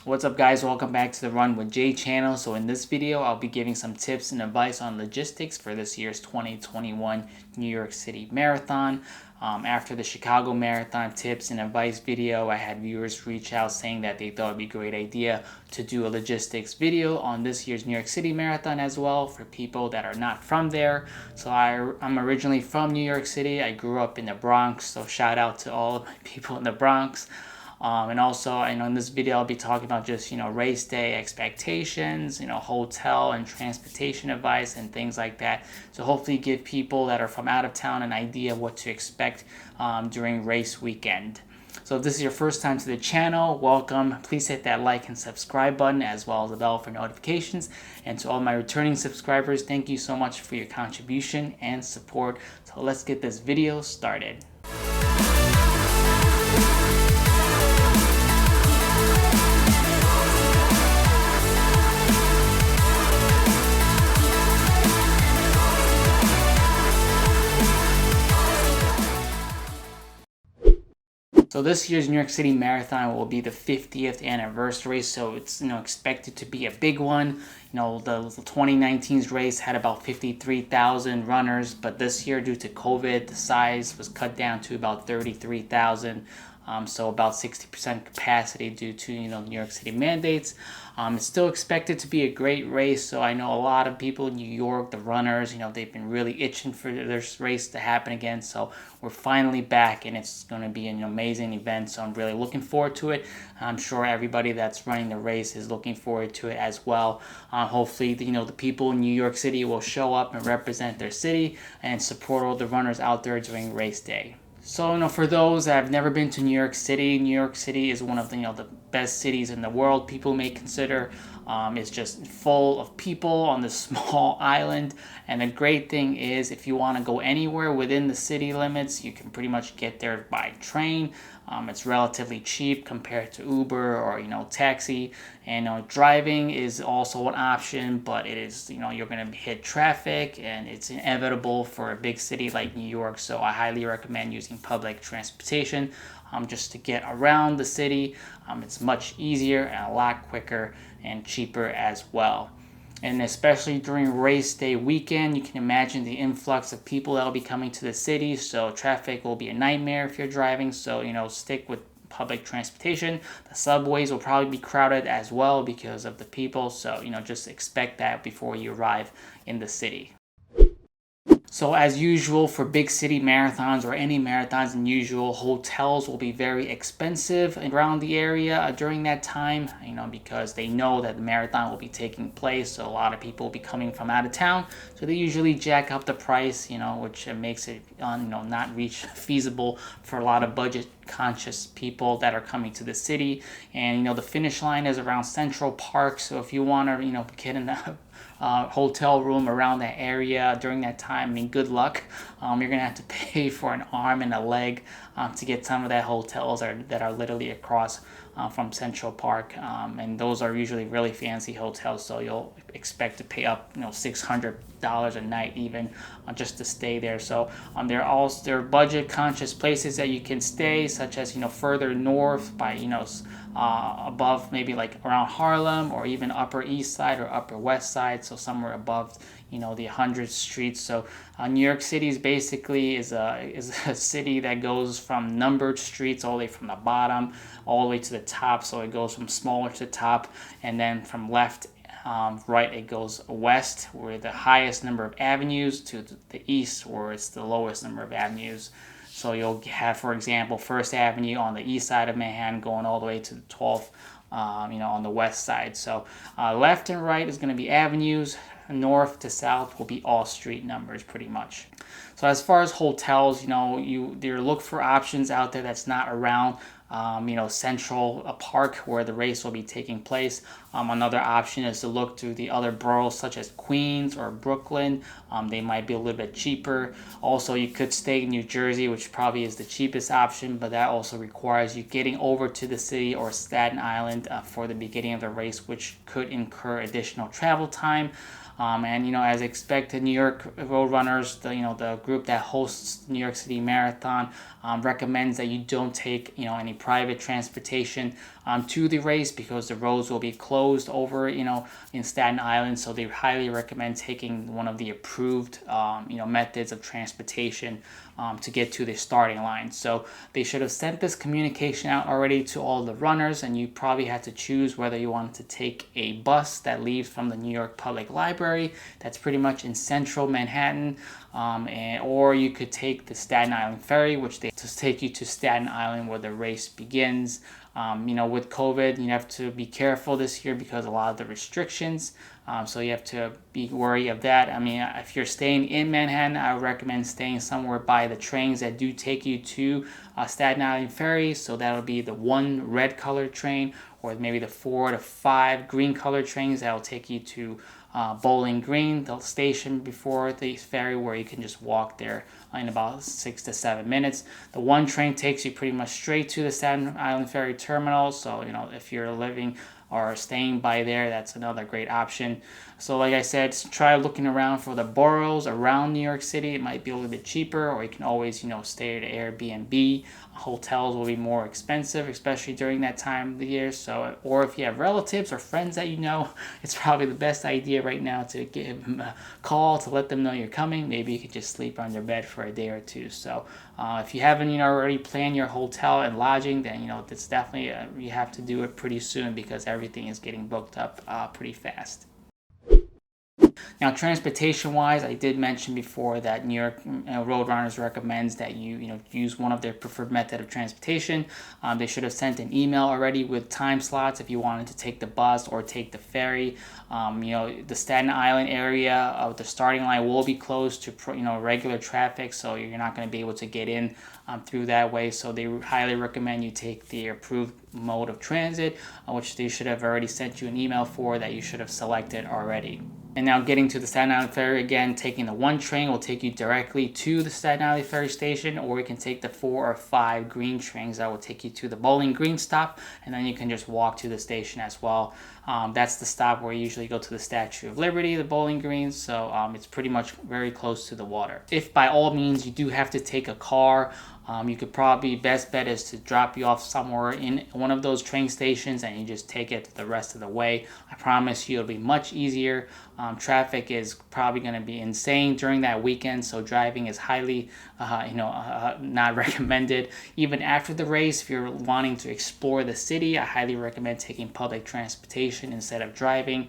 What's up guys, welcome back to the Run with Jay channel. So in this video I'll be giving some tips and advice on logistics for this year's 2021 New York City Marathon. After the Chicago Marathon tips and advice video, I had viewers reach out saying that they thought it'd be a great idea to do a logistics video on this year's New York City Marathon as well for people that are not from there. So I'm originally from New York City. I grew up in the Bronx, so shout out to all of my people in the Bronx. And also, in this video, I'll be talking about just, race day expectations, hotel and transportation advice and things like that. So hopefully give people that are from out of town an idea of what to expect during race weekend. So if this is your first time to the channel, welcome. Please hit that like and subscribe button as well as the bell for notifications. And to all my returning subscribers, thank you so much for your contribution and support. So let's get this video started. So this year's New York City Marathon will be the 50th anniversary, so it's expected to be a big one. The 2019's race had about 53,000 runners, but this year due to COVID, the size was cut down to about 33,000. So about 60% capacity due to New York City mandates. It's still expected to be a great race. So I know a lot of people in New York, the runners, they've been really itching for this race to happen again. So we're finally back, and it's going to be an amazing event. So I'm really looking forward to it. I'm sure everybody that's running the race is looking forward to it as well. Hopefully, the people in New York City will show up and represent their city and support all the runners out there during race day. So, for those that have never been to New York City is one of the best cities in the world, people may consider. It's just full of people on this small island. And the great thing is, if you want to go anywhere within the city limits, you can pretty much get there by train. It's relatively cheap compared to Uber or, taxi. And driving is also an option, but it is, you're going to hit traffic, and it's inevitable for a big city like New York. So I highly recommend using public transportation just to get around the city. It's much easier and a lot quicker and cheaper as well. And especially during race day weekend, you can imagine the influx of people that will be coming to the city. So traffic will be a nightmare if you're driving. So, stick with public transportation. The subways will probably be crowded as well because of the people. So, just expect that before you arrive in the city. So as usual for big city marathons or any marathons in usual, hotels will be very expensive around the area during that time, because they know that the marathon will be taking place. So a lot of people will be coming from out of town. So they usually jack up the price, which makes it, not feasible for a lot of budget conscious people that are coming to the city. And, the finish line is around Central Park. So if you want to, get in the hotel room around that area during that time, good luck. You're gonna have to pay for an arm and a leg to get some of that hotels that are literally across from Central Park, and those are usually really fancy hotels, so you'll expect to pay up $600 a night even just to stay there. So there are budget conscious places that you can stay, such as further north by above, maybe like around Harlem, or even Upper East Side or Upper West Side, so somewhere above the 100th Street. So New York City is basically is a city that goes from numbered streets all the way from the bottom all the way to the top. So it goes from smaller to top, and then from left right it goes west, where the highest number of avenues, to the east, where it's the lowest number of avenues. So you'll have, for example, First Avenue on the east side of Manhattan going all the way to the 12th, on the west side. So left and right is going to be avenues. North to south will be all street numbers pretty much. So as far as hotels, you look for options out there that's not around Central Park where the race will be taking place. Another option is to look to the other boroughs such as Queens or Brooklyn. They might be a little bit cheaper. Also, you could stay in New Jersey, which probably is the cheapest option, but that also requires you getting over to the city or Staten Island for the beginning of the race, which could incur additional travel time. And as expected, New York Road Runners, the group that hosts New York City Marathon, recommends that you don't take any private transportation to the race because the roads will be closed over, in Staten Island. So they highly recommend taking one of the approved, methods of transportation to get to the starting line. So they should have sent this communication out already to all the runners, and you probably had to choose whether you wanted to take a bus that leaves from the New York Public Library, that's pretty much in central Manhattan, or you could take the Staten Island Ferry, which they just take you to Staten Island where the race begins. With COVID, you have to be careful this year because a lot of the restrictions. So you have to be wary of that. I mean, if you're staying in Manhattan, I would recommend staying somewhere by the trains that do take you to Staten Island Ferry. So that'll be the 1 red colored train, or maybe the 4 to 5 green colored trains that will take you to Bowling Green, the station before the ferry, where you can just walk there in about 6 to 7 minutes. The 1 train takes you pretty much straight to the Staten Island Ferry terminal. So, if you're living or staying by there, that's another great option. So like I said, try looking around for the boroughs around New York City. It might be a little bit cheaper, or you can always, stay at Airbnb. Hotels will be more expensive, especially during that time of the year. So, or if you have relatives or friends that it's probably the best idea right now to give them a call to let them know you're coming. Maybe you could just sleep on your bed for a day or two. So if you haven't already planned your hotel and lodging, then it's definitely you have to do it pretty soon because everything is getting booked up pretty fast. Now, transportation-wise, I did mention before that New York Roadrunners recommends that you use one of their preferred method of transportation. They should have sent an email already with time slots if you wanted to take the bus or take the ferry. The Staten Island area of the starting line will be closed to regular traffic, so you're not going to be able to get in through that way. So they highly recommend you take the approved mode of transit, which they should have already sent you an email for that you should have selected already. And now getting to the Staten Island Ferry, again, taking the 1 train will take you directly to the Staten Island Ferry station, or you can take the 4 or 5 green trains that will take you to the Bowling Green stop, and then you can just walk to the station as well. That's the stop where you usually go to the Statue of Liberty, the Bowling Green, so it's pretty much very close to the water. If by all means you do have to take a car, you could probably, best bet is to drop you off somewhere in one of those train stations and you just take it the rest of the way. I promise you it'll be much easier. Traffic is probably going to be insane during that weekend, so driving is highly not recommended. Even after the race, if you're wanting to explore the city, I highly recommend taking public transportation instead of driving.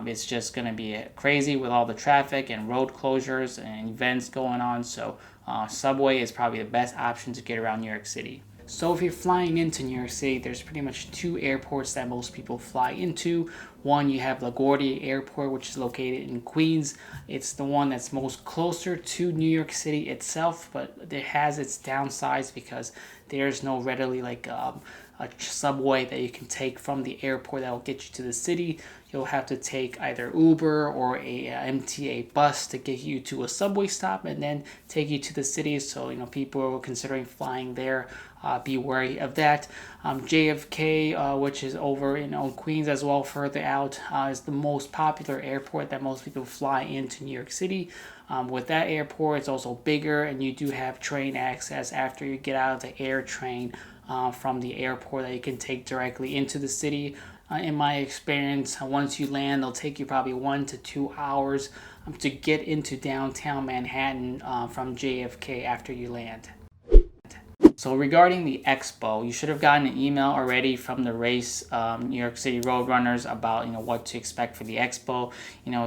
It's just going to be crazy with all the traffic and road closures and events going on. So subway is probably the best option to get around New York City. So if you're flying into New York City, there's pretty much 2 airports that most people fly into. One, you have LaGuardia Airport, which is located in Queens. It's the one that's most closer to New York City itself, but it has its downsides because there's no readily a subway that you can take from the airport that will get you to the city. You'll have to take either Uber or a MTA bus to get you to a subway stop and then take you to the city. So, people who are considering flying there, be wary of that. JFK, which is over in Queens as well, further out, is the most popular airport that most people fly into New York City. With that airport, it's also bigger, and you do have train access after you get out of the air train from the airport that you can take directly into the city. In my experience, once you land, they'll take you probably 1 to 2 hours to get into downtown Manhattan from JFK after you land. So regarding the expo, you should have gotten an email already from the race, New York City Roadrunners, about what to expect for the expo.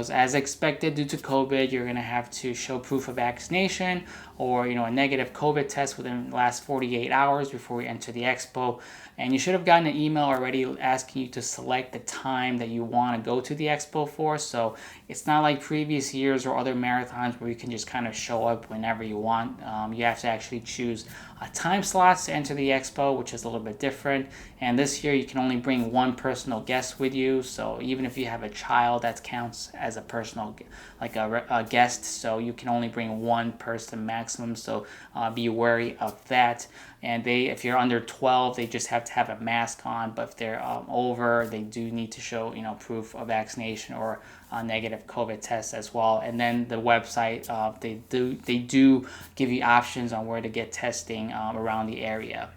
As expected, due to COVID, you're going to have to show proof of vaccination or a negative COVID test within the last 48 hours before you enter the expo. And you should have gotten an email already asking you to select the time that you want to go to the expo for. So it's not like previous years or other marathons where you can just kind of show up whenever you want. You have to actually choose time slots to enter the expo, which is a little bit different. And this year you can only bring 1 personal guest with you. So even if you have a child, that counts as a personal, like a guest. So you can only bring 1 person maximum. So be wary of that. And if you're under 12, they just have to have a mask on. But if they're over, they do need to show proof of vaccination or a negative COVID test as well. And then the website, they do give you options on where to get testing around the area.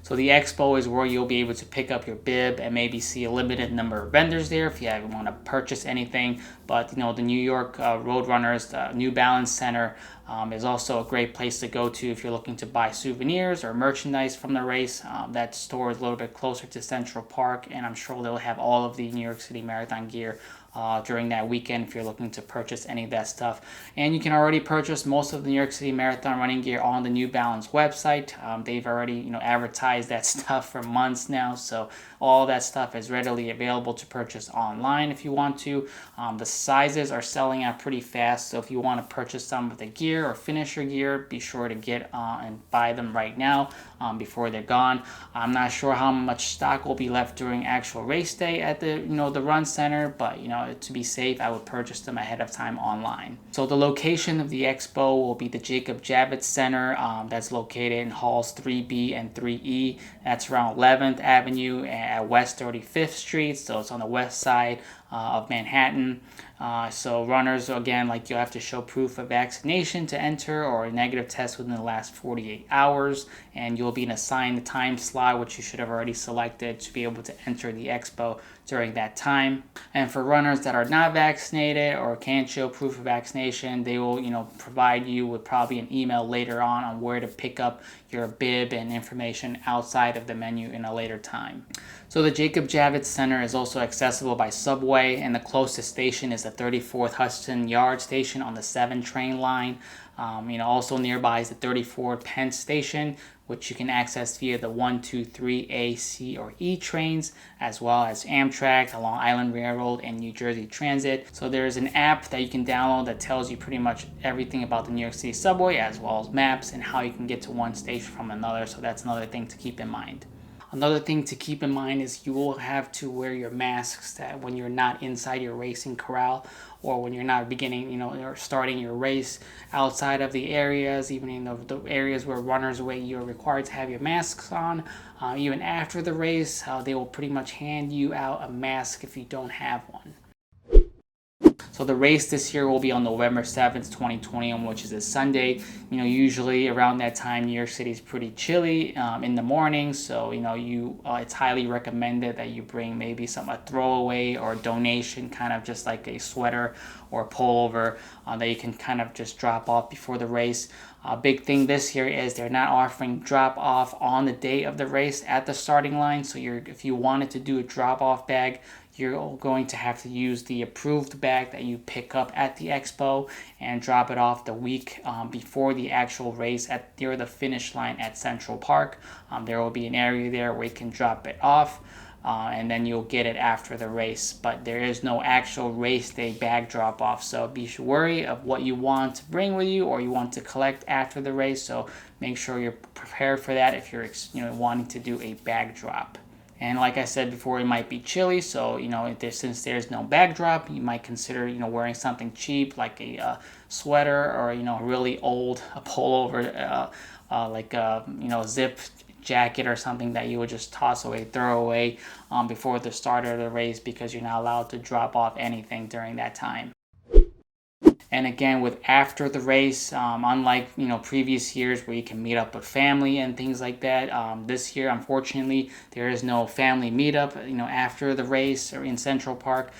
So the expo is where you'll be able to pick up your bib and maybe see a limited number of vendors there if you want to purchase anything. But the New York Roadrunners, the New Balance Center, is also a great place to go to if you're looking to buy souvenirs or merchandise from the race. That store is a little bit closer to Central Park, and I'm sure they'll have all of the New York City Marathon gear during that weekend if you're looking to purchase any of that stuff. And you can already purchase most of the New York City Marathon running gear on the New Balance website. They've already advertised that stuff for months now, so all that stuff is readily available to purchase online if you want to. The sizes are selling out pretty fast, so if you want to purchase some of the gear or finisher gear, be sure to get and buy them right now before they're gone. I'm not sure how much stock will be left during actual race day at the the run center, but to be safe, I would purchase them ahead of time online. So the location of the expo will be the Jacob Javits Center. That's located in halls 3B and 3E. That's around 11th Avenue at West 35th Street, so it's on the west side of Manhattan. So runners, again, you'll have to show proof of vaccination to enter or a negative test within the last 48 hours, and you'll be assigned a time slot, which you should have already selected to be able to enter the expo during that time. And for runners that are not vaccinated or can't show proof of vaccination, they will provide you with probably an email later on where to pick up your bib and information outside of the menu in a later time. So the Jacob Javits Center is also accessible by subway, and the closest station is the 34th Hudson Yard station on the 7 train line. Also nearby is the 34th Penn Station, which you can access via the 1, 2, 3, A, C, or E trains, as well as Amtrak, the Long Island Railroad, and New Jersey Transit. So there's an app that you can download that tells you pretty much everything about the New York City subway, as well as maps and how you can get to one station from another. So that's another thing to keep in mind. Another thing to keep in mind is you will have to wear your masks when you're not inside your racing corral, or when you're not beginning, or starting your race outside of the areas, even in the areas where runners wait, you're required to have your masks on. Even after the race, they will pretty much hand you out a mask if you don't have one. So the race this year will be on November 7th, 2021, which is a Sunday. Usually around that time, New York City is pretty chilly in the morning. So, it's highly recommended that you bring maybe a throwaway or donation, kind of just like a sweater or a pullover that you can kind of just drop off before the race. A big thing this year is they're not offering drop off on the day of the race at the starting line. So if you wanted to do a drop off bag, you're going to have to use the approved bag that you pick up at the expo and drop it off the week before the actual race near the finish line at Central Park. There will be an area there where you can drop it off. And then you'll get it after the race, but there is no actual race day bag drop off, so be wary of what you want to bring with you or you want to collect after the race. So make sure you're prepared for that if you're wanting to do a bag drop. And like I said before, it might be chilly, so since there's no bag drop, you might consider wearing something cheap like a sweater or a really old pullover, like a zip jacket or something that you would just toss away, throw away before the start of the race, because you're not allowed to drop off anything during that time. And again, with after the race, unlike previous years where you can meet up with family and things like that, this year unfortunately there is no family meetup after the race or in Central Park.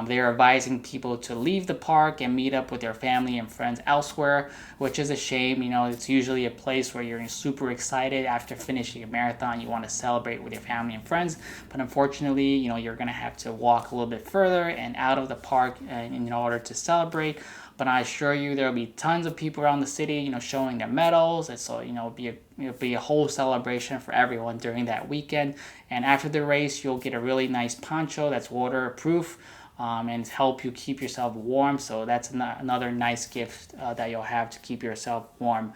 They are advising people to leave the park and meet up with their family and friends elsewhere, which is a shame. It's usually a place where you're super excited after finishing a marathon. You want to celebrate with your family and friends, but unfortunately, you're going to have to walk a little bit further and out of the park in order to celebrate. But I assure you, there will be tons of people around the city, showing their medals, and so it'll be a whole celebration for everyone during that weekend. And after the race, you'll get a really nice poncho that's waterproof and help you keep yourself warm. So that's another nice gift that you'll have to keep yourself warm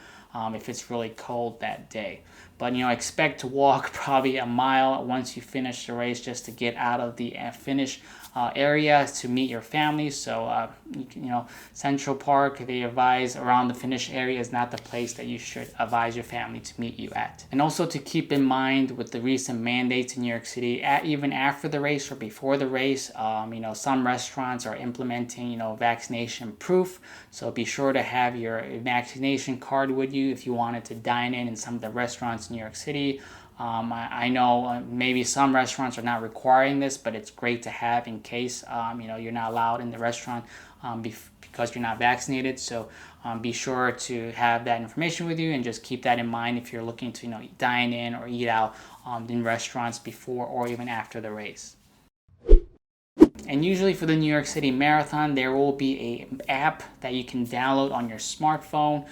if it's really cold that day. But expect to walk probably a mile once you finish the race, just to get out of the finish area to meet your family. So Central Park, they advise around the finish area is not the place that you should advise your family to meet you at. And also to keep in mind with the recent mandates in New York City, even after the race or before the race, some restaurants are implementing vaccination proof. So be sure to have your vaccination card with you if you wanted to dine in some of the restaurants in New York City. I know maybe some restaurants are not requiring this, but it's great to have in case you're not allowed in the restaurant because you're not vaccinated. So be sure to have that information with you and just keep that in mind if you're looking to dine in or eat out in restaurants before or even after the race. And usually for the New York City Marathon, there will be an app that you can download on your smartphone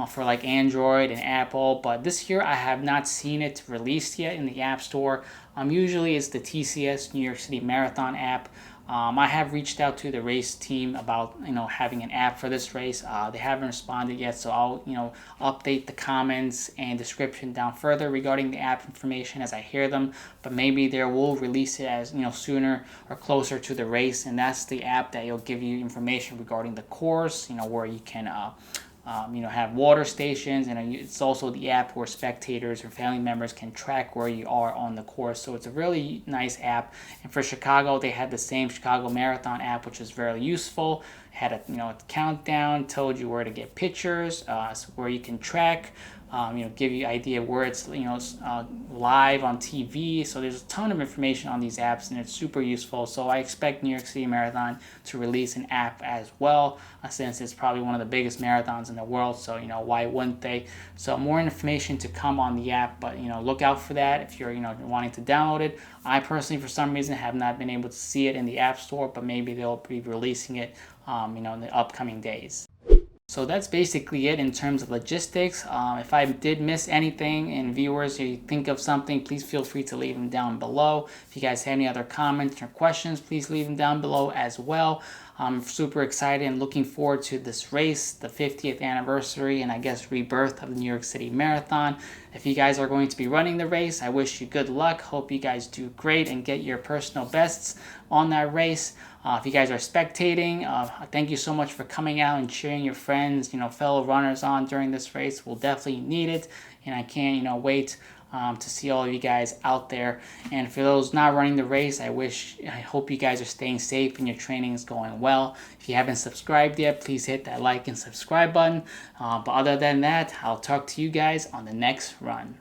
for like Android and Apple. But this year I have not seen it released yet in the App Store. Usually it's the TCS New York City Marathon app. I have reached out to the race team about having an app for this race. They haven't responded yet, so I'll update the comments and description down further regarding the app information as I hear them. But maybe they will release it as sooner or closer to the race, and that's the app that will give you information regarding the course. Where you can have water stations, and it's also the app where spectators or family members can track where you are on the course. So it's a really nice app. And for Chicago, they had the same Chicago Marathon app, which was very useful. It had a countdown, told you where to get pictures, so where you can track. Give you idea where it's live on TV. So there's a ton of information on these apps, and it's super useful. So I expect New York City Marathon to release an app as well, since it's probably one of the biggest marathons in the world. So why wouldn't they? So more information to come on the app, but look out for that if you're wanting to download it. I personally, for some reason, have not been able to see it in the App Store, but maybe they'll be releasing it in the upcoming days. So that's basically it in terms of logistics. If I did miss anything, and viewers, if you think of something, please feel free to leave them down below. If you guys have any other comments or questions, please leave them down below as well. I'm super excited and looking forward to this race, the 50th anniversary and I guess rebirth of the New York City Marathon. If you guys are going to be running the race, I wish you good luck. Hope you guys do great and get your personal bests on that race. If you guys are spectating, thank you so much for coming out and cheering your friends, fellow runners on during this race. We'll definitely need it, and I can't, wait to see all of you guys out there. And for those not running the race, I hope you guys are staying safe and your training is going well. If you haven't subscribed yet, please hit that like and subscribe button. But other than that, I'll talk to you guys on the next run.